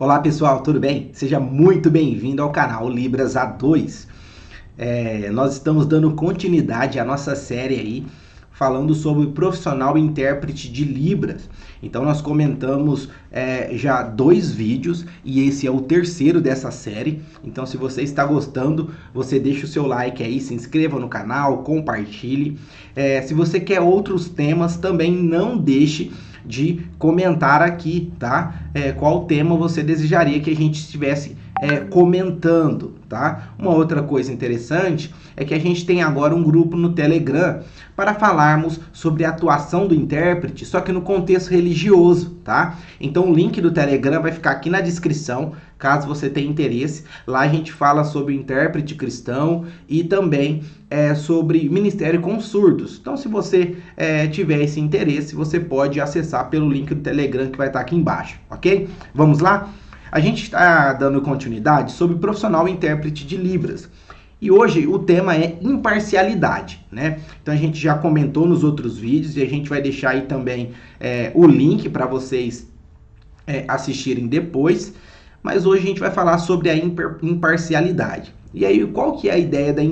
Olá pessoal, tudo bem? Seja muito bem-vindo ao canal Libras A2. Nós estamos dando continuidade à nossa série aí, falando sobre o profissional intérprete de Libras. Então nós comentamos já 2 vídeos e esse é o terceiro dessa série. Então se você está gostando, você deixa o seu like aí, se inscreva no canal, compartilhe. Se você quer outros temas, também não deixe de comentar aqui, tá? Qual tema você desejaria que a gente estivesse comentando, tá? Uma outra coisa interessante é que a gente tem agora um grupo no Telegram para falarmos sobre a atuação do intérprete, só que no contexto religioso, tá? Então o link do Telegram vai ficar aqui na descrição, caso você tenha interesse. Lá a gente fala sobre o intérprete cristão e também sobre ministério com surdos. Então se você tiver esse interesse, você pode acessar pelo link do Telegram que vai estar aqui embaixo, ok? Vamos lá? A gente está dando continuidade sobre o profissional intérprete de Libras. E hoje o tema é imparcialidade, né? Então a gente já comentou nos outros vídeos e a gente vai deixar aí também o link para vocês assistirem depois. Mas hoje a gente vai falar sobre a imparcialidade. E aí, qual que é a ideia da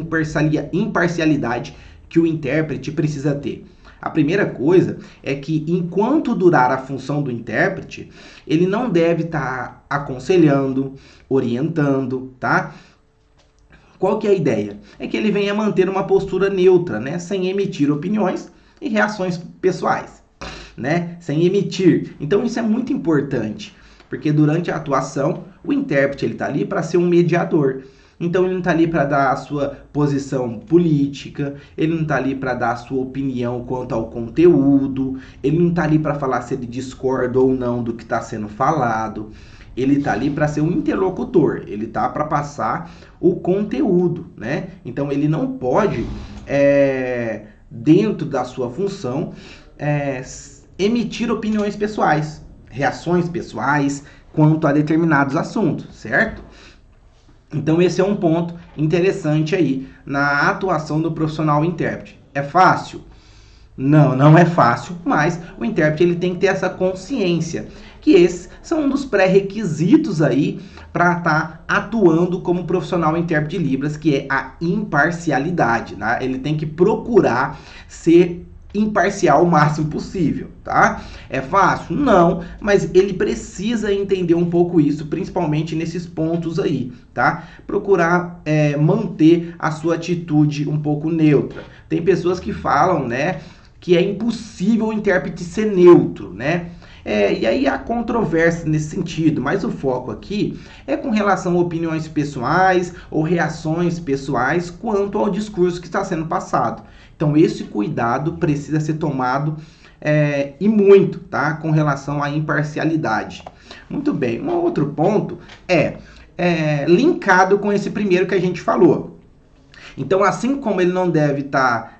imparcialidade que o intérprete precisa ter? A primeira coisa é que, enquanto durar a função do intérprete, ele não deve estar aconselhando, orientando, tá? Qual que é a ideia? É que ele venha manter uma postura neutra, né? Sem emitir opiniões e reações pessoais, né? Sem emitir. Então isso é muito importante, porque durante a atuação, o intérprete está ali para ser um mediador. Então ele não está ali para dar a sua posição política, ele não está ali para dar a sua opinião quanto ao conteúdo, ele não está ali para falar se ele discorda ou não do que está sendo falado. Ele está ali para ser um interlocutor, ele está para passar o conteúdo, né? Então ele não pode, dentro da sua função, emitir opiniões pessoais, reações pessoais quanto a determinados assuntos, certo? Então esse é um ponto interessante aí na atuação do profissional intérprete. É fácil? Não, não é fácil, mas o intérprete ele tem que ter essa consciência que esses são um dos pré-requisitos aí para estar atuando como profissional intérprete de Libras, que é a imparcialidade, né? Ele tem que procurar ser imparcial o máximo possível, tá? É fácil? Não, mas ele precisa entender um pouco isso, principalmente nesses pontos aí, tá? Procurar manter a sua atitude um pouco neutra. Tem pessoas que falam, né, que é impossível o intérprete ser neutro, né? E aí há controvérsia nesse sentido, mas o foco aqui é com relação a opiniões pessoais ou reações pessoais quanto ao discurso que está sendo passado. Então esse cuidado precisa ser tomado e muito, tá? Com relação à imparcialidade. Muito bem, um outro ponto linkado com esse primeiro que a gente falou. Então assim como ele não deve estar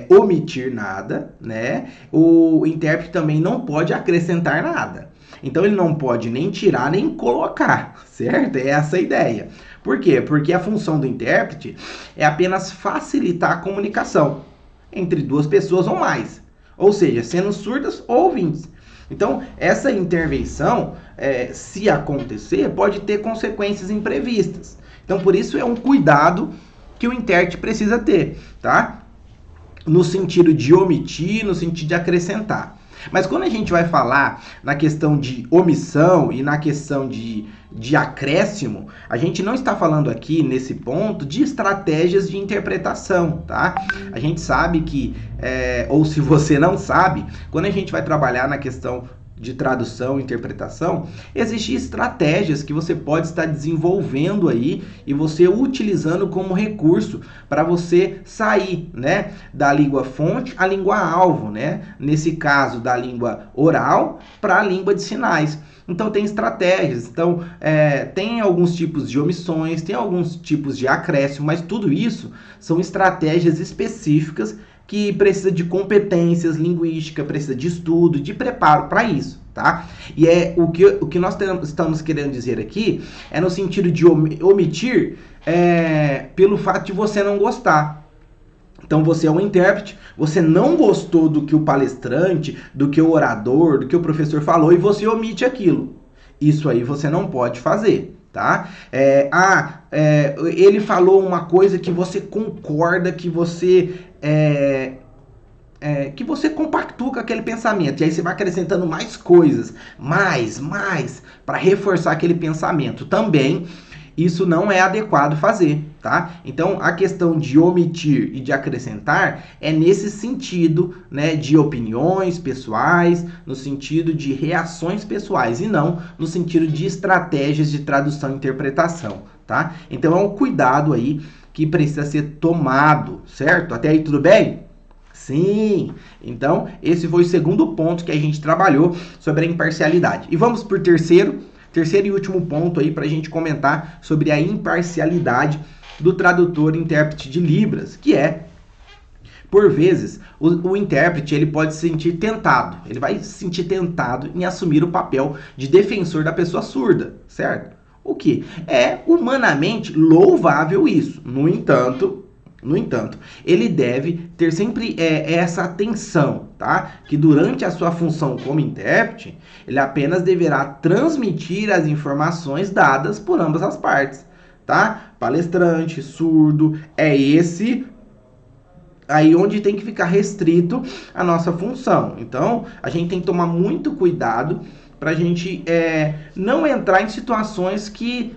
omitir nada, né? O intérprete também não pode acrescentar nada. Então ele não pode nem tirar nem colocar, certo? É essa a ideia. Por quê? Porque a função do intérprete é apenas facilitar a comunicação entre duas pessoas ou mais, ou seja, sendo surdas ou ouvintes. Então essa intervenção, se acontecer, pode ter consequências imprevistas. Então por isso é um cuidado que o intérprete precisa ter, tá? No sentido de omitir, no sentido de acrescentar. Mas quando a gente vai falar na questão de omissão e na questão de acréscimo, a gente não está falando aqui, nesse ponto, de estratégias de interpretação, tá? A gente sabe que, ou se você não sabe, quando a gente vai trabalhar na questão de tradução e interpretação, existem estratégias que você pode estar desenvolvendo aí e você utilizando como recurso para você sair, né, da língua fonte à língua alvo, né? Nesse caso da língua oral para a língua de sinais. Então tem estratégias, então tem alguns tipos de omissões, tem alguns tipos de acréscimo, mas tudo isso são estratégias específicas que precisa de competências linguísticas, precisa de estudo, de preparo para isso, tá? E o que nós estamos querendo dizer aqui é no sentido de omitir pelo fato de você não gostar. Então você é um intérprete, você não gostou do que o palestrante, do que o orador, do que o professor falou e você omite aquilo. Isso aí você não pode fazer, tá? Ele falou uma coisa que você concorda, que você compactua com aquele pensamento, e aí você vai acrescentando mais coisas, mais, para reforçar aquele pensamento também. Isso não é adequado fazer, tá? Então, a questão de omitir e de acrescentar é nesse sentido, né, de opiniões pessoais, no sentido de reações pessoais, e não no sentido de estratégias de tradução e interpretação, tá? Então, é um cuidado aí que precisa ser tomado, certo? Até aí tudo bem? Sim, então esse foi o segundo ponto que a gente trabalhou sobre a imparcialidade. E vamos por terceiro e último ponto aí para a gente comentar sobre a imparcialidade do tradutor e intérprete de Libras, que é, por vezes, o intérprete ele pode se sentir tentado, ele vai se sentir tentado em assumir o papel de defensor da pessoa surda, certo? O que é humanamente louvável isso. No entanto, ele deve ter sempre essa atenção, tá? Que durante a sua função como intérprete, ele apenas deverá transmitir as informações dadas por ambas as partes, tá? Palestrante, surdo, é esse aí onde tem que ficar restrito a nossa função. Então, a gente tem que tomar muito cuidado para a gente não entrar em situações que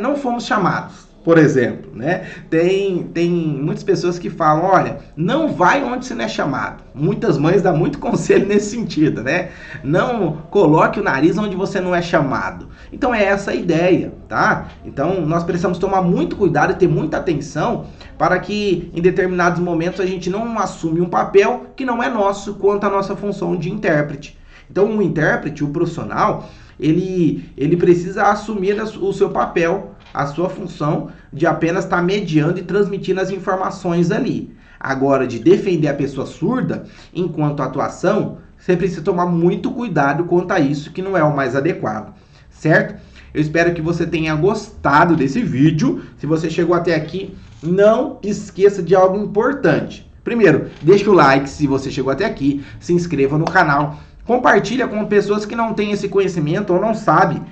não fomos chamados. Por exemplo, né? Tem muitas pessoas que falam, olha, não vai onde você não é chamado. Muitas mães dão muito conselho nesse sentido, né? Não coloque o nariz onde você não é chamado. Então é essa a ideia, tá? Então nós precisamos tomar muito cuidado e ter muita atenção para que em determinados momentos a gente não assume um papel que não é nosso quanto à nossa função de intérprete. Então o intérprete, o profissional, ele precisa assumir o seu papel, a sua função de apenas estar mediando e transmitindo as informações ali. Agora, de defender a pessoa surda, enquanto atuação, você precisa tomar muito cuidado quanto a isso, que não é o mais adequado, certo? Eu espero que você tenha gostado desse vídeo. Se você chegou até aqui, não esqueça de algo importante. Primeiro, deixa o like se você chegou até aqui, se inscreva no canal, compartilha com pessoas que não têm esse conhecimento ou não sabem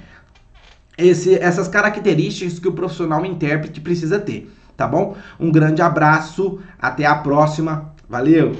essas características que o profissional intérprete precisa ter, tá bom? Um grande abraço, até a próxima, valeu!